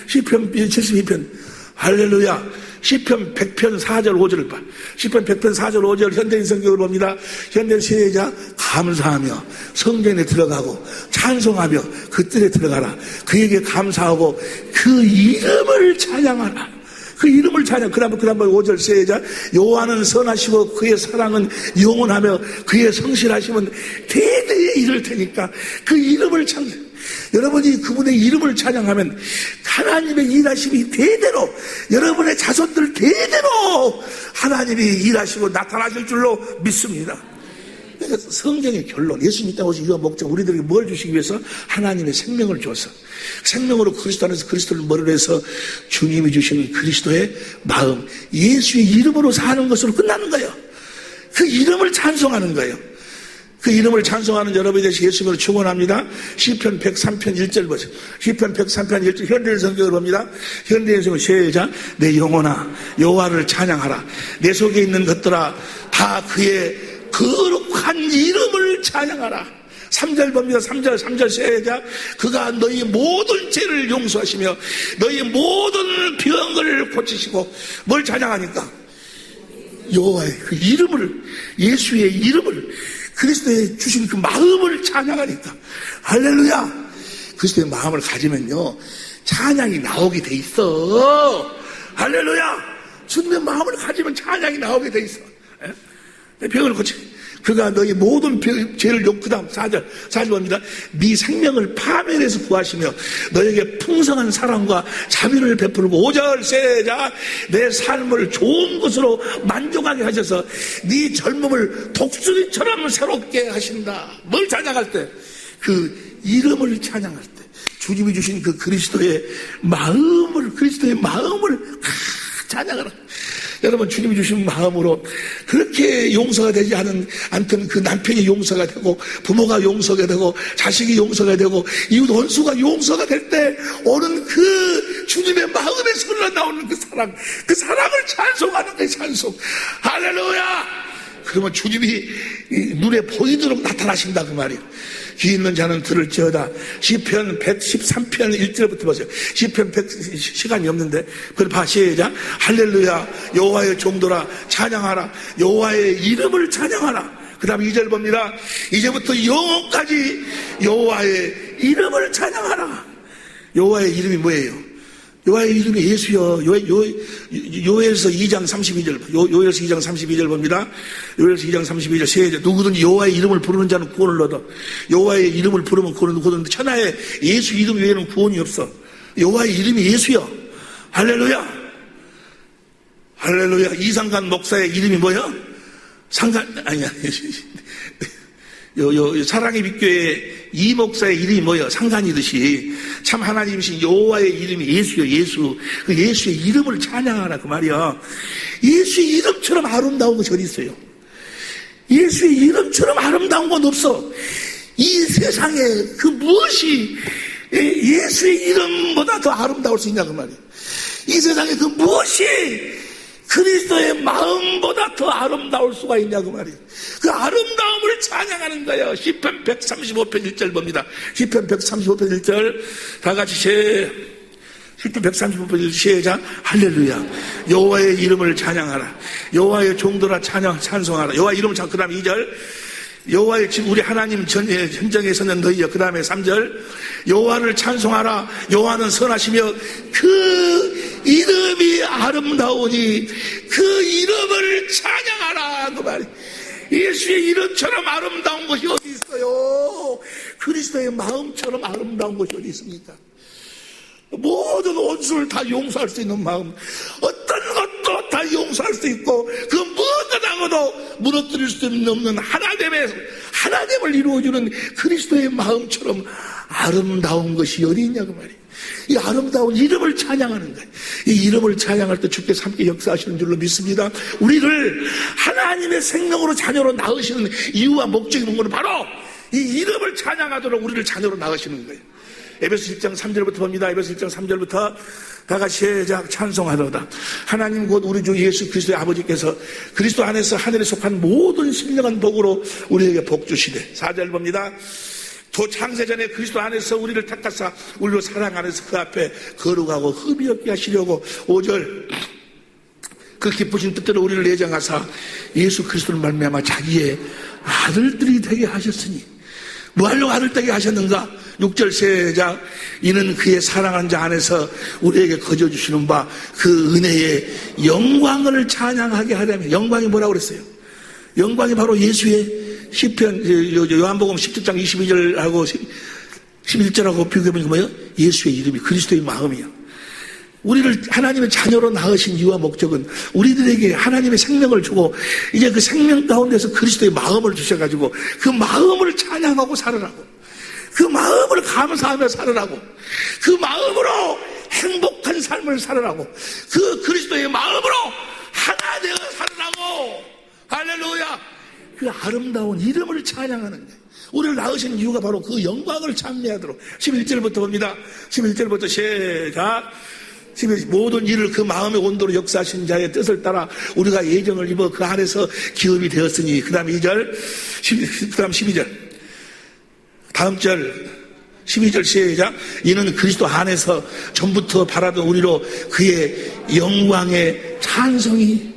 시편 72편 할렐루야. 시편 100편 4절 5절을 봐. 시편 100편 4절 5절 현대인 성경을 봅니다. 현대인 시작. 감사하며 성전에 들어가고 찬송하며 그 뜰에 들어가라. 그에게 감사하고 그 이름을 찬양하라. 그 이름을 찬양. 그 다음 5절 시작. 여호와는 선하시고 그의 사랑은 영원하며 그의 성실하심은 대대에 이를 테니까 그 이름을 찬양. 여러분이 그분의 이름을 찬양하면 하나님의 일하심이 대대로, 여러분의 자손들 대대로 하나님이 일하시고 나타나실 줄로 믿습니다. 그러니까 성경의 결론, 예수 믿다 오신 이유와 목적, 우리들에게 뭘 주시기 위해서? 하나님의 생명을 줘서, 생명으로 그리스도 안에서 그리스도를 머리로 해서 주님이 주시는 그리스도의 마음, 예수의 이름으로 사는 것으로 끝나는 거예요. 그 이름을 찬송하는 거예요. 그 이름을 찬송하는 여러분이 되시 예수님으로 축원합니다. 시편 103편 1절 보세요. 시편 103편 1절 현대인 성경을 봅니다. 현대인 성경 시작. 내 영혼아 여호와를 찬양하라. 내 속에 있는 것들아 다 그의 거룩한 이름을 찬양하라. 3절 봅니다. 3절 시작. 그가 너희 모든 죄를 용서하시며 너희 모든 병을 고치시고, 뭘 찬양하니까? 여호와의 그 이름을, 예수의 이름을, 그리스도의 주신 그 마음을 찬양하니까. 할렐루야. 그리스도의 마음을 가지면요 찬양이 나오게 돼 있어. 할렐루야. 주님의 마음을 가지면 찬양이 나오게 돼 있어. 내 병을 고치. 그가 너희 모든 죄를 그 다음 4절 봅니다. 네 생명을 파멸해서 구하시며 너에게 풍성한 사랑과 자비를 베풀고, 5절 시작. 내 삶을 좋은 것으로 만족하게 하셔서 네 젊음을 독수리처럼 새롭게 하신다. 뭘 찬양할 때? 그 이름을 찬양할 때, 주님이 주신 그 그리스도의 마음을 찬양하라. 여러분, 주님이 주신 마음으로 그렇게 용서가 되지 않던 그 남편이 용서가 되고, 부모가 용서가 되고, 자식이 용서가 되고, 이웃 원수가 용서가 될 때 오는 그 주님의 마음에서 흘러나오는 그 사랑을 찬송하는 거예요. 찬송. 할렐루야. 그러면 주님이 눈에 보이도록 나타나신다 그 말이에요. 귀 있는 자는 들을지어다. 시편 113편 1절부터 보세요. 시편 100 시간이 없는데 그걸 봐 시작. 할렐루야 여호와의 종도라 찬양하라. 여호와의 이름을 찬양하라. 그 다음 2절 봅니다. 이제부터 영원까지 여호와의 이름을 찬양하라. 여호와의 이름이 뭐예요? 여호와의 이름이 예수여. 요엘서 2장 32절 요엘서 2장 32절 봅니다. 요엘서 2장 32절 시작. 누구든지 여호와의 이름을 부르는 자는 구원을 얻어. 여호와의 이름을 부르면 구원을 얻는데 천하에 예수 이름 외에는 구원이 없어. 여호와의 이름이 예수여. 할렐루야. 할렐루야. 이상간 목사의 이름이 뭐야? 아니야. 사랑의 빛교회 이 목사의 이름이 뭐예요? 상간이듯이 참 하나님이신 여호와의 이름이 예수요. 예수. 그 예수의 이름을 찬양하라 그 말이야. 예수의 이름처럼 아름다운 것이 어디 있어요? 예수의 이름처럼 아름다운 건 없어. 이 세상에 그 무엇이 예수의 이름보다 더 아름다울 수 있냐 그 말이야. 이 세상에 그 무엇이 그리스도의 마음보다 더 아름다울 수가 있냐고 말이에요. 그 아름다움을 찬양하는 거예요. 시편 135편 1절 봅니다. 시편 135편 1절 다 같이 시편 135편 1절 시작. 할렐루야 여호와의 이름을 찬양하라. 여호와의 종도라 찬송하라. 여호와의 이름을 찬. 그 다음 2절 여호와의 집 우리 하나님 현장에서는 너희여. 그 다음에 3절 여호와를 찬송하라. 여호와는 선하시며 그 이름이 아름다우니 그 이름을 찬양하라 그 말이에요. 예수의 이름처럼 아름다운 것이 어디 있어요? 그리스도의 마음처럼 아름다운 것이 어디 있습니까? 모든 원수를 다 용서할 수 있는 마음, 어떤 것도 다 용서할 수 있고 그 무엇하고도 무너뜨릴 수 없는 하나님을 이루어주는 그리스도의 마음처럼 아름다운 것이 어디 있냐고 말이에요. 이 아름다운 이름을 찬양하는 거예요. 이 이름을 찬양할 때 주께서 함께 역사하시는 줄로 믿습니다. 우리를 하나님의 생명으로 자녀로 낳으시는 이유와 목적이 뭔가는 바로 이 이름을 찬양하도록 우리를 자녀로 낳으시는 거예요. 에베소 1장 3절부터 봅니다. 에베소 1장 3절부터 다 같이 시작. 찬송하도다. 하나님 곧 우리 주 예수 그리스도의 아버지께서 그리스도 안에서 하늘에 속한 모든 신령한 복으로 우리에게 복 주시되. 4절 봅니다. 또 창세전에 그리스도 안에서 우리를 택하사 우리로 사랑 안에서 그 앞에 거룩하고 흠이 없게 하시려고. 5절 그 기쁘신 뜻대로 우리를 내정하사 예수 그리스도를 말미암아 자기의 아들들이 되게 하셨으니. 뭐 하려고 아들 되게 하셨는가? 6절 시작. 이는 그의 사랑하는 자 안에서 우리에게 거저주시는 바 그 은혜의 영광을 찬양하게 하려면. 영광이 뭐라고 그랬어요? 영광이 바로 예수의 시편 요한복음 17장 22절하고 11절하고 비교해보니까 뭐예요? 예수의 이름이 그리스도의 마음이야. 우리를 하나님의 자녀로 낳으신 이유와 목적은 우리들에게 하나님의 생명을 주고 이제 그 생명 가운데서 그리스도의 마음을 주셔가지고 그 마음을 찬양하고 살으라고, 그 마음을 감사하며 살으라고, 그 마음으로 행복한 삶을 살으라고, 그 그리스도의 마음으로 하나 되어 살으라고. 할렐루야. 그 아름다운 이름을 찬양하는 거예요. 우리를 낳으신 이유가 바로 그 영광을 찬미하도록. 11절부터 봅니다. 11절부터 시작. 모든 일을 그 마음의 온도로 역사하신 자의 뜻을 따라 우리가 예정을 입어 그 안에서 기업이 되었으니. 그 다음 2절, 그 다음 12절, 다음 절 12절 시작. 이는 그리스도 안에서 전부터 바라던 우리로 그의 영광의 찬송이.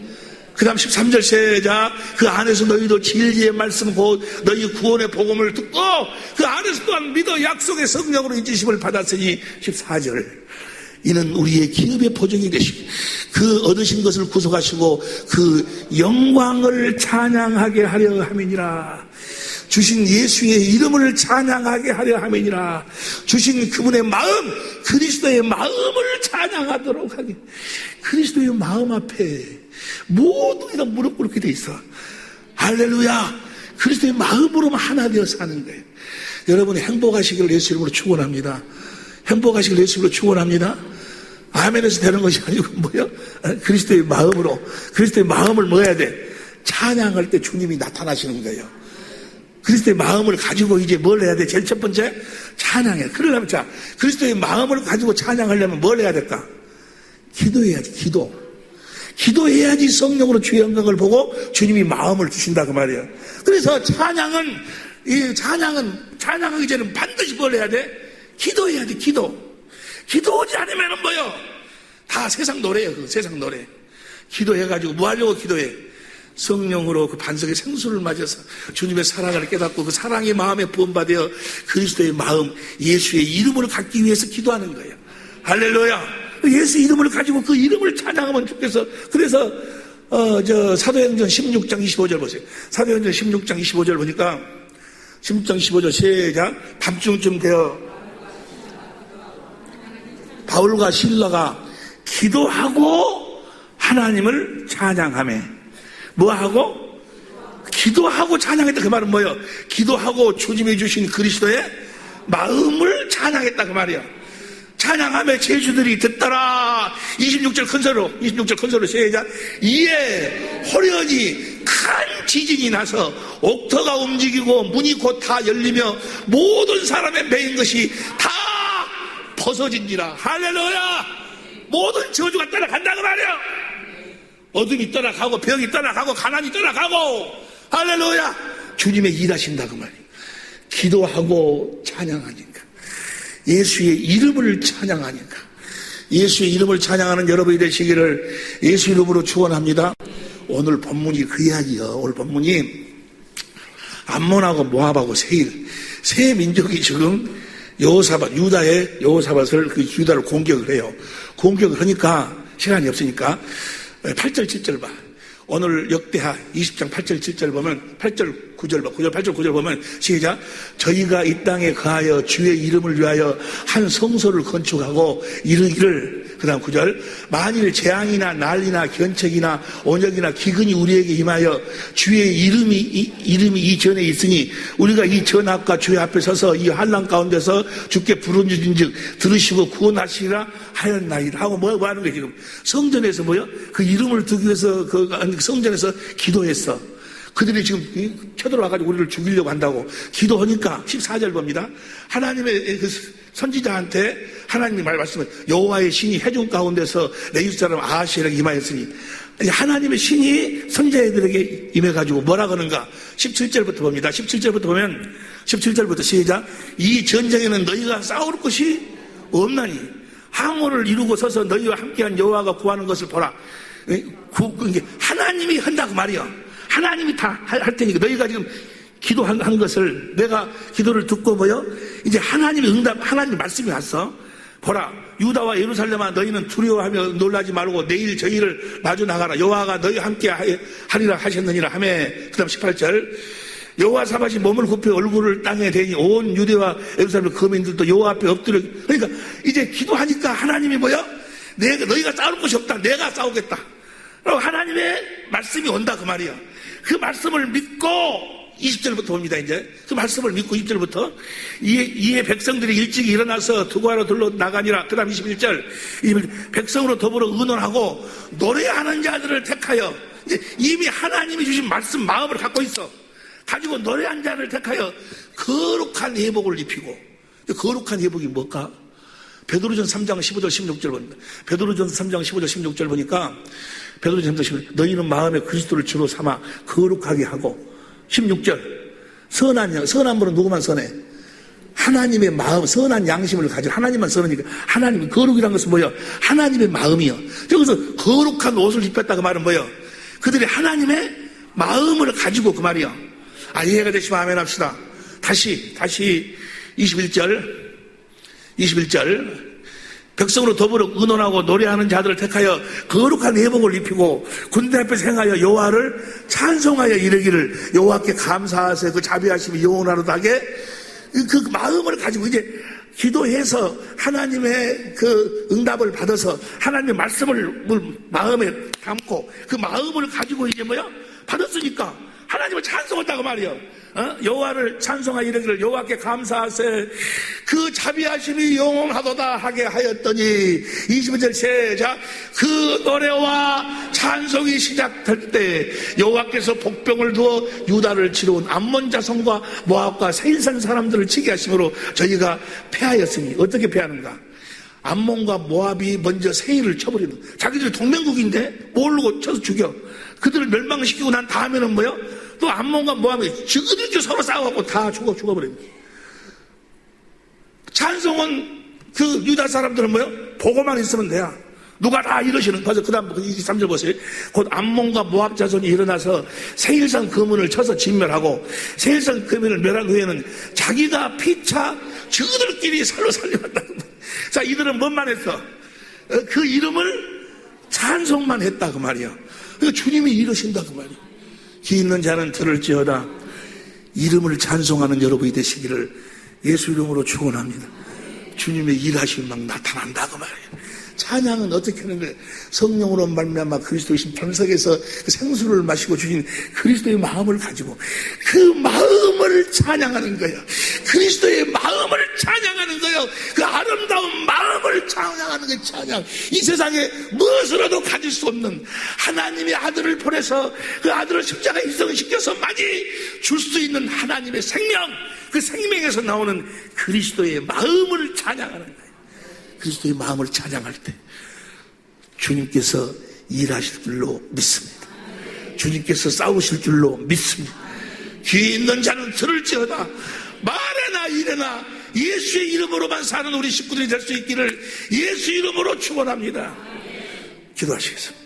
그 다음 13절 시작. 그 안에서 너희도 진리의 말씀 곧 너희 구원의 복음을 듣고 그 안에서 또한 믿어 약속의 성령으로 인지심을 받았으니. 14절 이는 우리의 기업의 보증이 되시고 그 얻으신 것을 구속하시고 그 영광을 찬양하게 하려 함이니라. 주신 예수의 이름을 찬양하게 하려 함이니라. 주신 그분의 마음, 그리스도의 마음을 찬양하도록 하게. 그리스도의 마음 앞에 모든 게 다 무릎 꿇게 돼 있어. 할렐루야. 그리스도의 마음으로만 하나 되어 사는 거예요. 여러분이 행복하시기를 예수 이름으로 축원합니다. 행복하시기를 예수 이름으로 축원합니다. 아멘에서 되는 것이 아니고 뭐요? 그리스도의 마음으로. 그리스도의 마음을 뭐 해야 돼? 찬양할 때 주님이 나타나시는 거예요. 그리스도의 마음을 가지고 이제 뭘 해야 돼? 제일 첫 번째 찬양해. 그러려면 자, 그리스도의 마음을 가지고 찬양하려면 뭘 해야 될까? 기도해야지. 기도해야지 성령으로 주의 영광을 보고 주님이 마음을 주신다 그 말이에요. 그래서 찬양하기 전에는 반드시 뭘 해야 돼? 기도해야 돼. 기도하지 않으면 뭐요? 다 세상 노래예요. 그 세상 노래. 기도해가지고 뭐 하려고 기도해? 성령으로 그 반석의 생수를 맞아서 주님의 사랑을 깨닫고 그 사랑의 마음에 부음받아 그리스도의 마음, 예수의 이름을 갖기 위해서 기도하는 거예요. 할렐루야. 예수 이름을 가지고 그 이름을 찬양하면 좋겠어. 그래서 사도행전 16장 25절 보세요. 사도행전 16장 25절 보니까 16장 15절 시작. 밤중쯤 되어 바울과 실라가 기도하고 하나님을 찬양하며 뭐하고? 기도하고 찬양했다. 그 말은 뭐예요? 기도하고 주님이 주신 그리스도의 마음을 찬양했다 그 말이야. 찬양하며 제주들이 듣더라. 26절 큰소리로 시작. 이에 호련히 큰 지진이 나서 옥터가 움직이고 문이 곧 다 열리며 모든 사람의 매인 것이 다 벗어진지라. 할렐루야. 모든 저주가 떠나간다 그 말이야. 어둠이 떠나가고 병이 떠나가고 가난이 떠나가고 할렐루야. 주님의 일하신다 그 말이야. 기도하고 찬양하니까, 예수의 이름을 찬양하니까, 예수의 이름을 찬양하는 여러분이 되시기를 예수 이름으로 축원합니다. 오늘 본문이 그 이야기요. 오늘 본문이 암몬하고 모압하고 세일, 세 민족이 지금 유다의 여호사밧을 그 유다를 공격을 해요. 공격을 하니까 시간이 없으니까 8절 7절 봐. 오늘 역대하 20장 8절 7절 보면 8절 9절 봐. 8절 9절 보면 시작. 저희가 이 땅에 거하여 주의 이름을 위하여 한 성소를 건축하고 이르기를, 그 다음 9절, 만일 재앙이나 난리나 견책이나 온역이나 기근이 우리에게 임하여 주의 이름이 이 전에 있으니 우리가 이 전악과 주의 앞에 서서 이 환난 가운데서 주께 부르짖은즉 들으시고 구원하시리라 하였나이다 하고 뭐 하는 거예요. 지금 성전에서 뭐요? 그 이름을 두기 위해서 그 성전에서 기도했어. 그들이 지금 쳐들어와가지고 우리를 죽이려고 한다고 기도하니까 14절 봅니다. 하나님의 그 선지자한테 하나님이 말씀을, 여호와의 신이 회중 가운데서 레위 사람 아하시엘에게 임하였으니, 하나님의 신이 선지자들에게 임해가지고 뭐라 그러는가? 17절부터 봅니다. 17절부터 보면 17절부터 시작. 이 전쟁에는 너희가 싸울 것이 없나니 항모를 이루고 서서 너희와 함께한 여호와가 구하는 것을 보라. 하나님이 한다고 말이야. 하나님이 다 할 테니까 너희가 지금 기도한 것을, 내가 기도를 듣고 뭐요? 이제 하나님의 응답, 하나님 말씀이 왔어. 보라, 유다와 예루살렘아, 너희는 두려워하며 놀라지 말고 내일 저희를 마주 나가라. 여호와가 너희와 함께 하리라 하셨느니라 하며, 그 다음 18절. 여호사밧이 몸을 굽혀 얼굴을 땅에 대니 온 유대와 예루살렘 거민들도 여호와 앞에 엎드려. 그러니까 이제 기도하니까 하나님이 뭐요? 너희가 싸울 것이 없다. 내가 싸우겠다. 하나님의 말씀이 온다 그 말이야. 그 말씀을 믿고 20절부터 봅니다. 이제 그 말씀을 믿고 20절부터 이에 백성들이 일찍 일어나서 두고하러 둘러 나가니라. 그 다음 21절. 백성으로 더불어 의논하고 노래하는 자들을 택하여, 이제 이미 하나님이 주신 말씀 마음을 갖고 있어. 가지고 노래한 자를 택하여 거룩한 예복을 입히고. 거룩한 예복이 뭘까? 베드로전서 3장 15절 16절 봅니다. 베드로전서 3장 15절 16절 보니까 베드로전서 3장 15절, 너희는 마음에 그리스도를 주로 삼아 거룩하게 하고. 16절, 선한 분은 누구만 선해? 하나님의 마음, 선한 양심을 가지고 하나님만 선하니까. 하나님의 거룩이라는 것은 뭐예요? 하나님의 마음이요. 저기서 거룩한 옷을 입혔다 그 말은 뭐예요? 그들이 하나님의 마음을 가지고 그 말이요. 이해가 되시면 아멘 합시다. 다시 21절 백성으로 더불어 의논하고 노래하는 자들을 택하여 거룩한 회복을 입히고 군대 앞에서 행하여 여호와를 찬송하여 이르기를, 여호와께 감사하세 그 자비하심이 영원하로다게. 그 마음을 가지고 이제 기도해서 하나님의 그 응답을 받아서 하나님의 말씀을 마음에 담고 그 마음을 가지고 이제 뭐야? 받았으니까 하나님을 찬송한다고 말이요. 여호와를 찬송하여 이르기를, 여호와께 감사하세 그 자비하심이 영원하도다 하게 하였더니. 20절 시작. 그 노래와 찬송이 시작될 때 여호와께서 복병을 두어 유다를 치러온 암몬 자손과 모압과 세일산 사람들을 치게 하심으로 저희가 패하였으니. 어떻게 패하는가? 암몬과 모압이 먼저 세일을 쳐버리는, 자기들이 동맹국인데 모르고 쳐서 죽여. 그들을 멸망시키고 난 다음에는 뭐요? 또 암몬과 모압이 지그들끼리 서로 싸워갖고 다 죽어버립니다. 찬송은 그 유다 사람들은 뭐요? 보고만 있으면 돼야. 누가 다 이러시는 거죠. 그 다음 23절 보세요. 곧 암몬과 모압 자손이 일어나서 세일산 거문을 쳐서 진멸하고, 세일산 거문을 멸한 후에는 자기가 피차 저들끼리 살로 살려왔다고. 자, 이들은 뭔만 했어? 그 이름을 찬송만 했다 그 말이야. 그러니까 주님이 이러신다 그 말이야. 귀 있는 자는 들을지어다. 이름을 찬송하는 여러분이 되시기를 예수 이름으로 축원합니다. 주님의 일하심이 막 나타난다 그 말이에요. 찬양은 어떻게 하는 거예요? 성령으로 말미암아 그리스도의 심판석에서 그 생수를 마시고 주신 그리스도의 마음을 가지고 그 마음을 찬양하는 거예요. 그리스도의 마음을 찬양하는 거예요. 그 아름다운 마음을 찬양하는 게 찬양. 이 세상에 무엇으로도 가질 수 없는 하나님의 아들을 보내서 그 아들을 십자가에 희생시켜서 많이 줄 수 있는 하나님의 생명, 그 생명에서 나오는 그리스도의 마음을 찬양하는 거예요. 그리스도의 마음을 찬양할 때 주님께서 일하실 줄로 믿습니다. 주님께서 싸우실 줄로 믿습니다. 귀 있는 자는 들을지어다. 말해나 이래나 예수의 이름으로만 사는 우리 식구들이 될 수 있기를 예수 이름으로 축원합니다. 기도하시겠습니다.